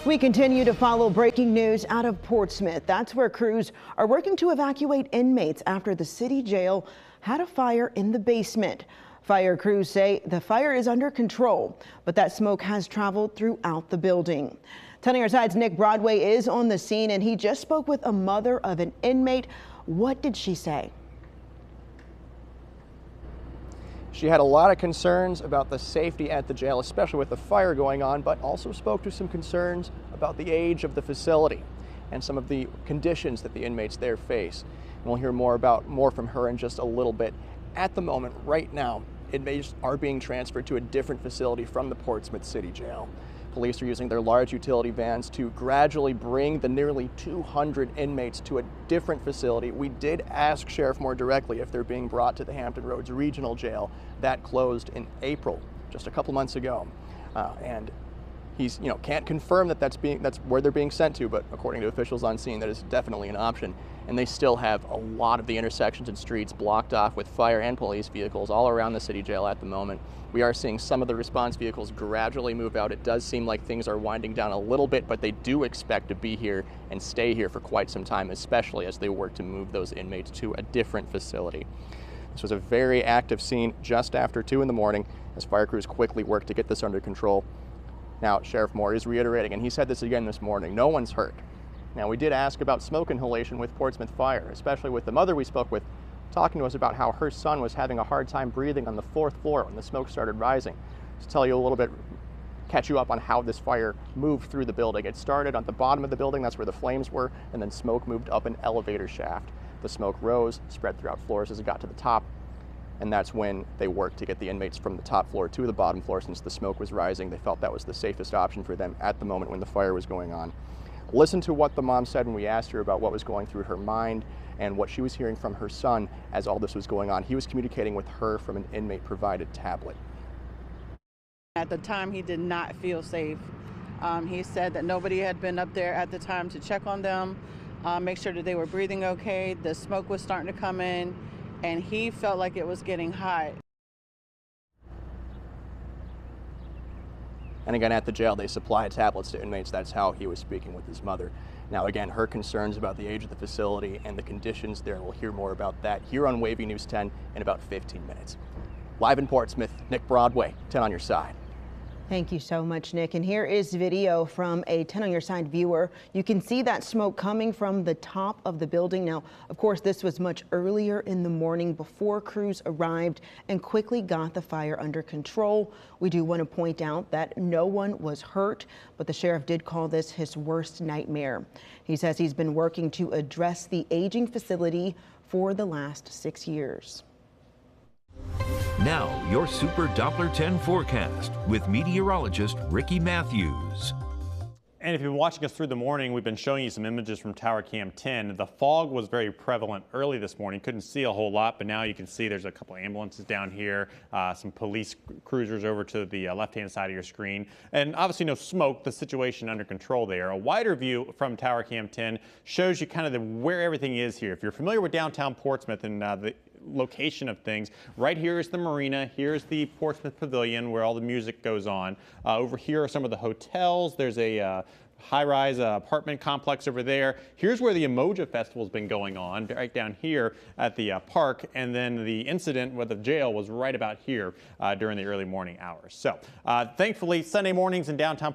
We continue to follow breaking news out of Portsmouth. That's where crews are working to evacuate inmates after the city jail had a fire in the basement. Fire crews say the fire is under control, but that smoke has traveled throughout the building. 10 on your side's Nick Broadway is on the scene, and he just spoke with a mother of an inmate. What did she say? She had a lot of concerns about the safety at the jail, especially with the fire going on, but also spoke to some concerns about the age of the facility and some of the conditions that the inmates there face. And we'll hear more from her in just a little bit. At the moment, right now, inmates are being transferred to a different facility from the Portsmouth City Jail. Police are using their large utility vans to gradually bring the nearly 200 inmates to a different facility. We did ask Sheriff Moore directly if they're being brought to the Hampton Roads Regional Jail. That closed in April, just a couple months ago. And he's, can't confirm that that's where they're being sent to, but according to officials on scene, that is definitely an option. And they still have a lot of the intersections and streets blocked off with fire and police vehicles all around the city jail at the moment. We are seeing some of the response vehicles gradually move out. It does seem like things are winding down a little bit, but they do expect to be here and stay here for quite some time, especially as they work to move those inmates to a different facility. This was a very active scene just after 2 in the morning as fire crews quickly worked to get this under control. Now, Sheriff Moore is reiterating, and he said this again this morning, no one's hurt. Now, we did ask about smoke inhalation with Portsmouth Fire, especially with the mother we spoke with, talking to us about how her son was having a hard time breathing on the 4th floor when the smoke started rising. To tell you a little bit, catch you up on how this fire moved through the building. It started on the bottom of the building, that's where the flames were, and then smoke moved up an elevator shaft. The smoke rose, spread throughout floors as it got to the top, and that's when they worked to get the inmates from the top floor to the bottom floor. Since the smoke was rising, they felt that was the safest option for them at the moment when the fire was going on. Listen to what the mom said when we asked her about what was going through her mind and what she was hearing from her son as all this was going on. He was communicating with her from an inmate-provided tablet. At the time, he did not feel safe. He said that nobody had been up there at the time to check on them, make sure that they were breathing okay. The smoke was starting to come in, and he felt like it was getting hot. And again, at the jail, they supply tablets to inmates. That's how he was speaking with his mother. Now, again, her concerns about the age of the facility and the conditions there. We'll hear more about that here on Wavy News 10 in about 15 minutes. Live in Portsmouth, Nick Broadway, 10 on your side. Thank you so much, Nick. And here is video from a 10 on your side viewer. You can see that smoke coming from the top of the building. Now, of course, this was much earlier in the morning before crews arrived and quickly got the fire under control. We do want to point out that no one was hurt, but the sheriff did call this his worst nightmare. He says he's been working to address the aging facility for the last 6 years. Now, your Super Doppler 10 forecast with meteorologist Ricky Matthews. And if you've been watching us through the morning, we've been showing you some images from Tower Cam 10. The fog was very prevalent early this morning. Couldn't see a whole lot, but now you can see there's a couple ambulances down here, some police cruisers over to the left-hand side of your screen, and obviously no smoke, the situation under control there. A wider view from Tower Cam 10 shows you kind of where everything is here. If you're familiar with downtown Portsmouth and the location of things, right here is the marina, here's the Portsmouth Pavilion where all the music goes on. Over here are some of the hotels. There's a high-rise apartment complex over there. Here's where the Emoja Festival's been going on, right down here at the park, and then the incident with the jail was right about here during the early morning hours. So thankfully, Sunday mornings in downtown